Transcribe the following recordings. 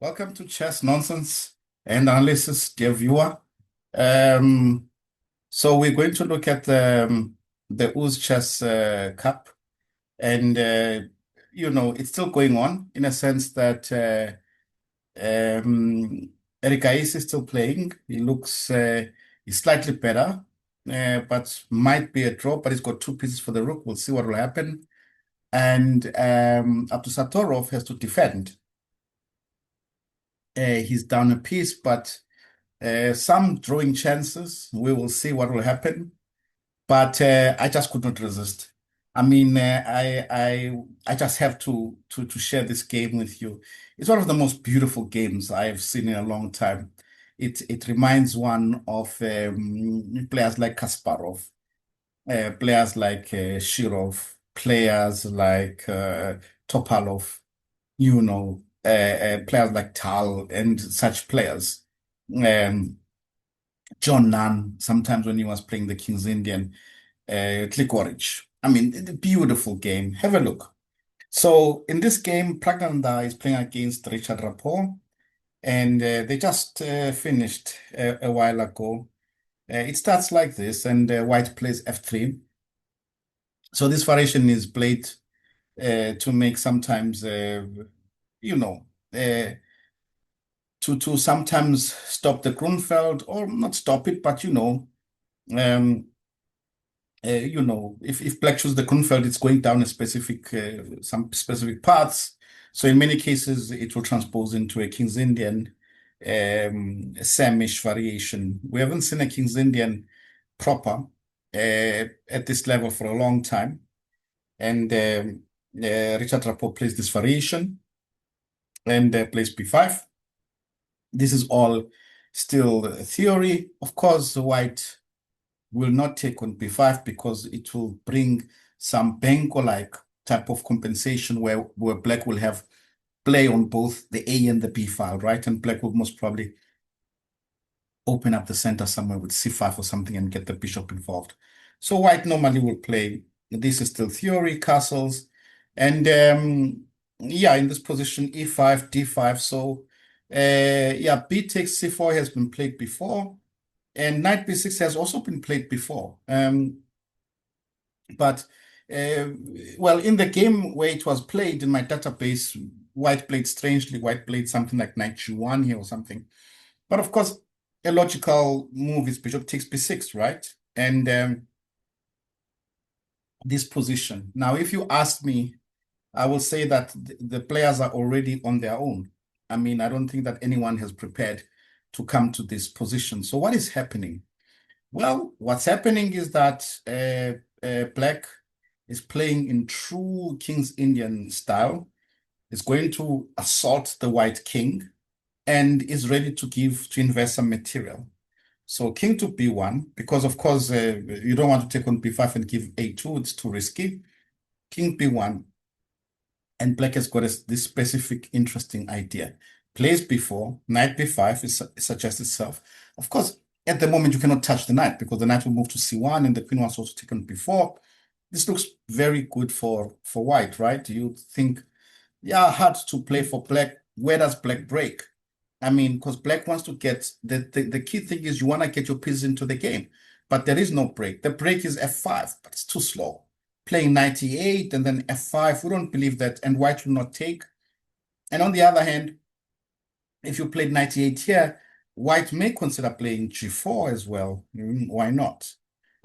Welcome to Chess Nonsense and Analysis, dear viewer. Um, so we're going to look at the Uzchess Cup, and it's still going on in a sense that Eric is still playing. He looks he's slightly better, but might be a draw. But he's got two pieces for the rook. We'll see what will happen. And Abdusattorov has to defend. He's down a piece, but some drawing chances. We will see what will happen. But I just could not resist. I mean, I just have to share this game with you. It's one of the most beautiful games I've seen in a long time. It reminds one of players like Kasparov, players like Shirov, players like Topalov, players like Tal and such players. Um, John Nunn, sometimes when he was playing the King's Indian, Gligoric. I mean, the beautiful game. Have a look. So in this game, Praggnanandha is playing against Richard Rapport, and they just finished a while ago. It starts like this, and White plays f3. So this variation is played to make sometimes, you know, uh, to sometimes stop the Grunfeld or not stop it, but um, if Black chooses the Grunfeld, it's going down a specific some specific paths. So in many cases, it will transpose into a King's Indian Samish variation. We haven't seen a King's Indian proper at this level for a long time, and Richard Rapport plays this variation and plays b5. This is all still theory. Of course, White will not take on b5 because it will bring some Benko-like type of compensation where Black will have play on both the A and the B file, right? And Black will most probably open up the center somewhere with c5 or something and get the bishop involved. So White normally will play, this is still theory, castles. And yeah, in this position, e5, d5. So yeah, b takes c4 has been played before. And knight b6 has also been played before. But well, in the game where it was played in my database, White played strangely. White played something like knight g1 here or something. But of course, a logical move is bishop takes b6, right? And this position. Now, if you ask me, I will say that the players are already on their own. I mean, I don't think that anyone has prepared to come to this position. So what is happening? Well, what's happening is that Black is playing in true King's Indian style. Is going to assault the White King and is ready to invest some material. So King to b1, because of course you don't want to take on b5 and give a2, it's too risky. King b1, and Black has got this specific interesting idea. Plays b4, knight b5 suggests itself. Of course, at the moment you cannot touch the knight because the knight will move to c1 and the queen was also taken b4. This looks very good for White, right? You think, yeah, hard to play for Black. Where does Black break? I mean, because Black wants to get the key thing is you want to get your pieces into the game, but there is no break. The break is f5, but it's too slow. Playing 98 and then f5, we don't believe that, and White will not take. And on the other hand, if you played 98 here, White may consider playing g4 as well. Why not?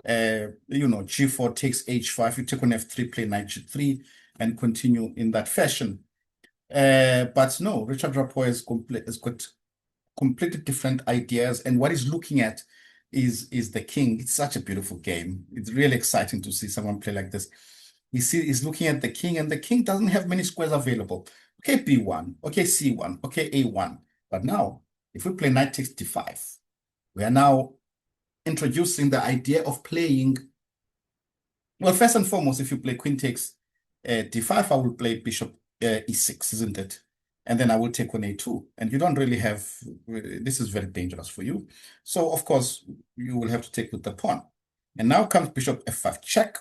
G4 takes h5, you take on f3, play knight g3, and continue in that fashion. But no, Richard Rapport has got completely different ideas, and what he's looking at is the king. It's such a beautiful game. It's really exciting to see someone play like this. He's looking at the king, and the king doesn't have many squares available. Okay, b1, okay, c1, okay, a1. But now, if we play knight takes d5, we are now introducing the idea of playing. Well, first and foremost, if you play queen takes d5, I will play bishop e6, isn't it? And then I will take on a2. And you don't really have, this is very dangerous for you. So, of course, you will have to take with the pawn. And now comes bishop f5 check.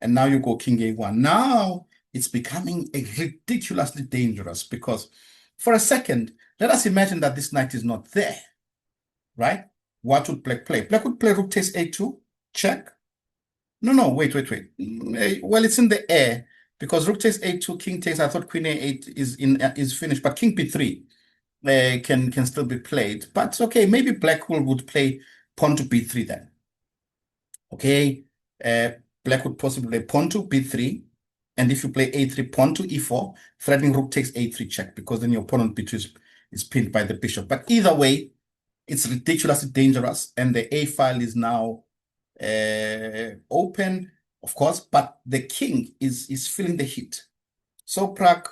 And now you go king a1. Now it's becoming ridiculously dangerous because for a second, Let us imagine that this knight is not there, right? What would black play? Black would play rook takes a2, check. No, wait. Well, it's in the air because rook takes a2, king takes. I thought queen a8 is finished, but king b3 can still be played. But okay, maybe black would play pawn to b3 then. Okay, black would possibly play pawn to b3, and if you play a3, pawn to e4, threatening rook takes a3 check because then your pawn on b2 is pinned by the bishop. But either way, it's ridiculously dangerous, and the a file is now open, of course, but the king is feeling the heat. So Pragg,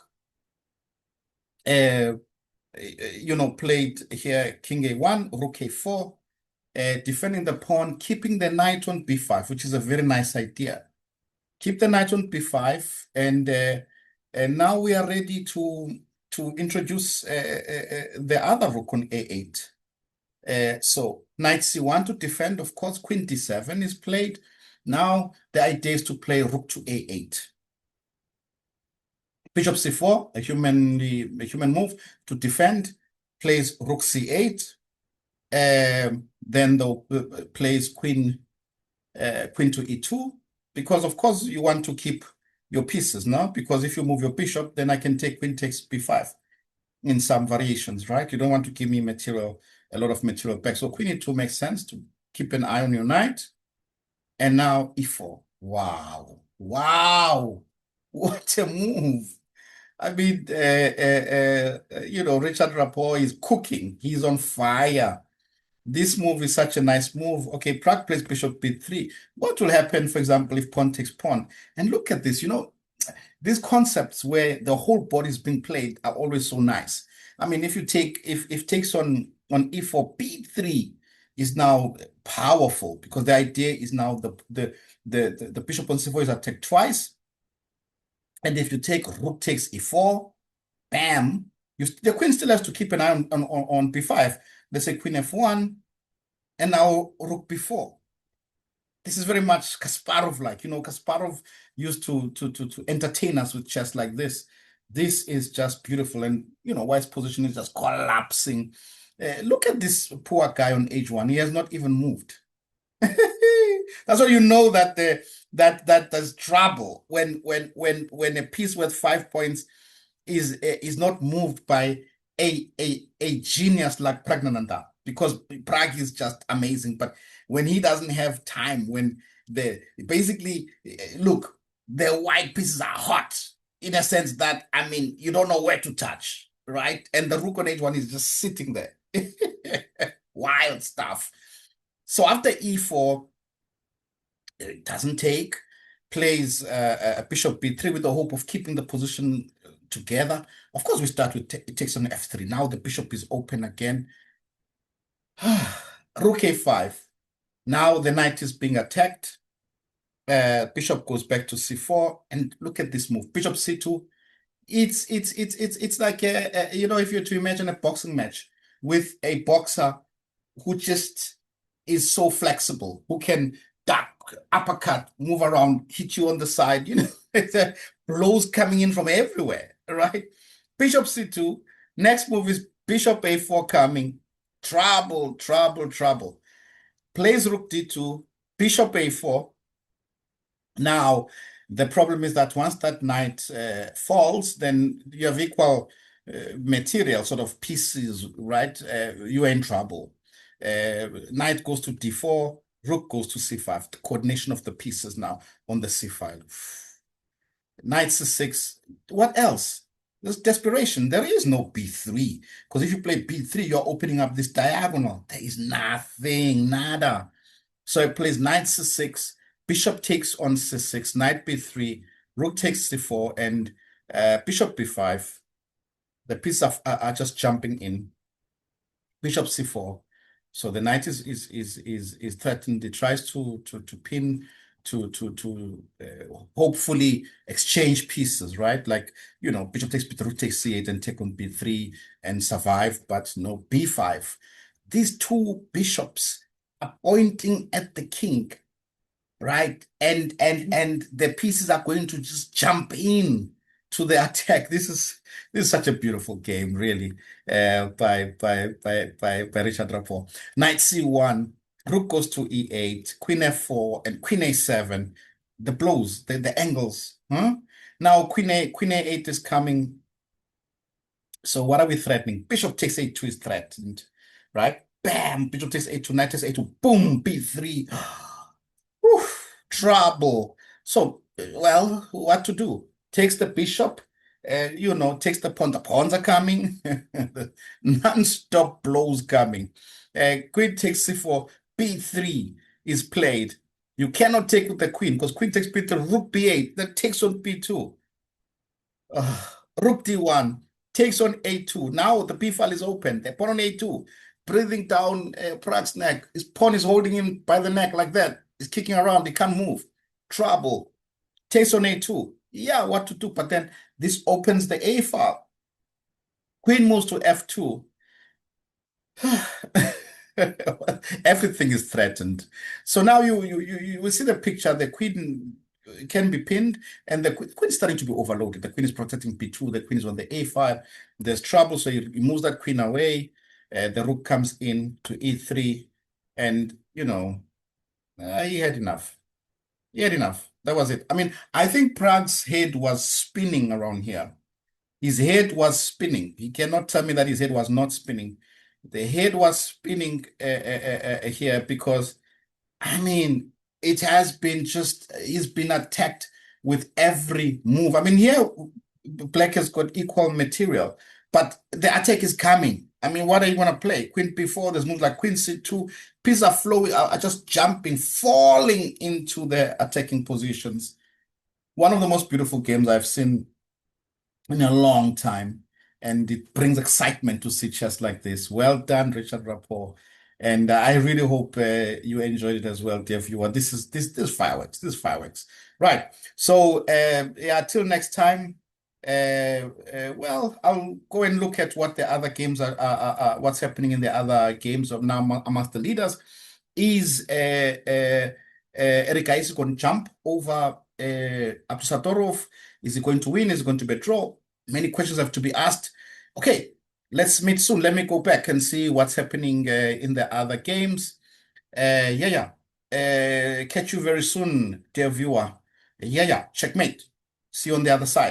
played here king a1, rook a4, defending the pawn, keeping the knight on b5, which is a very nice idea. Keep the knight on b5, and now we are ready to introduce the other rook on a8. So knight c1 to defend, of course, queen d7 is played. Now the idea is to play rook to a8. Bishop c4, a human move to defend, plays rook c8. Then plays queen to e2, because of course you want to keep your pieces now, because if you move your bishop, then I can take queen takes b5 in some variations, right? You don't want to give me a lot of material back. So queen e2 makes sense to keep an eye on your knight. And now e4. Wow. What a move. I mean, Richard Rapport is cooking. He's on fire. This move is such a nice move. Okay, Pragg plays bishop b3. What will happen, for example, if pawn takes pawn? And look at this, these concepts where the whole body is being played are always so nice. I mean, if takes on e4, b3 is now powerful, because the idea is now the bishop on c4 is attacked twice. And if you take rook takes e4, bam, the queen still has to keep an eye on b5. Let's say queen f1, and now rook b4. This is very much Kasparov-like. Kasparov used to entertain us with chess like this. This is just beautiful. And, White's position is just collapsing. Look at this poor guy on h1. He has not even moved. That's why you know that there's trouble when a piece worth 5 points is not moved by a genius like Praggnanandha, because Pragg is just amazing. But when he doesn't have time, when basically, look, the white pieces are hot in a sense that, I mean, you don't know where to touch, right? And the rook on h1 is just sitting there. Wild stuff. So after e4, it doesn't take, plays a bishop b3 with the hope of keeping the position together. Of course, we start with it takes on f3. Now the bishop is open again. Rook a5. Now the knight is being attacked. Bishop goes back to c4, and look at this move. Bishop c2. It's like if you're to imagine a boxing match with a boxer who just is so flexible, who can duck, uppercut, move around, hit you on the side. Blows coming in from everywhere, right? Bishop c2. Next move is bishop a4 coming. Trouble. Plays rook d2, bishop a4. Now, the problem is that once that knight falls, then you have equal material, sort of pieces, right? You are in trouble. Knight goes to d4, rook goes to c5. The coordination of the pieces now on the c file. Knight c6. What else? There's desperation. There is no b3, because if you play b3, you're opening up this diagonal. There is nothing, nada. So it plays knight c6, bishop takes on c6, knight b3, rook takes c4, and bishop b5. The pieces are just jumping in. Bishop c4. So the knight is threatened. It tries to pin, to hopefully exchange pieces, right? Like, bishop takes b3, rook takes c8, and take on b3 and survive, but no, b5. These two bishops are pointing at the king, right? And the pieces are going to just jump in. to the attack. This is such a beautiful game, really, by Richard Rapport. Knight C1, rook goes to E8, Queen F4, and Queen A7. The blows, the angles. Huh? Now Queen A8 is coming. So what are we threatening? Bishop takes A2 is threatened, right? Bam! Bishop takes A2, knight takes A2, boom! B3. Oof, trouble. So, well, what to do? Takes the bishop, takes the pawn. The pawns are coming. The non-stop blows coming. Queen takes C4, B3 is played. You cannot take with the queen because queen takes B3, rook B8, that takes on B2. Rook D1 takes on A2. Now the B file is open. The pawn on A2, breathing down Prag's neck. His pawn is holding him by the neck like that. He's kicking around. He can't move. Trouble. Takes on A2. Yeah, what to do? But then this opens the A file. Queen moves to F2. Everything is threatened. So now you will see the picture. The queen can be pinned, and the queen is starting to be overloaded. The queen is protecting B2. The queen is on the A5. There's trouble, so he moves that queen away. The rook comes in to E3, and he had enough. He had enough. That was it. I mean, I think Prag's head was spinning around here. His head was spinning. He cannot tell me that his head was not spinning. The head was spinning here because, I mean, it has been just, he's been attacked with every move. I mean, here, Black has got equal material, but the attack is coming. I mean, what are you going to play? Queen B4, there's moves like Queen C2. Pieces are flowing, are just jumping, falling into the attacking positions. One of the most beautiful games I've seen in a long time, and it brings excitement to see chess like this. Well done, Richard Rapport. And I really hope you enjoyed it as well, dear viewer. This fireworks. This fireworks. Right. So yeah, till next time. Well, I'll go and look at what the other games what's happening in the other games of now amongst the leaders. Is Erika is going to jump over Abdusatorov? Is he going to win? Is it going to be a draw? Many questions have to be asked. Okay, let's meet soon. Let me go back and see what's happening in the other games. Yeah. Catch you very soon, dear viewer. Yeah. Checkmate. See you on the other side.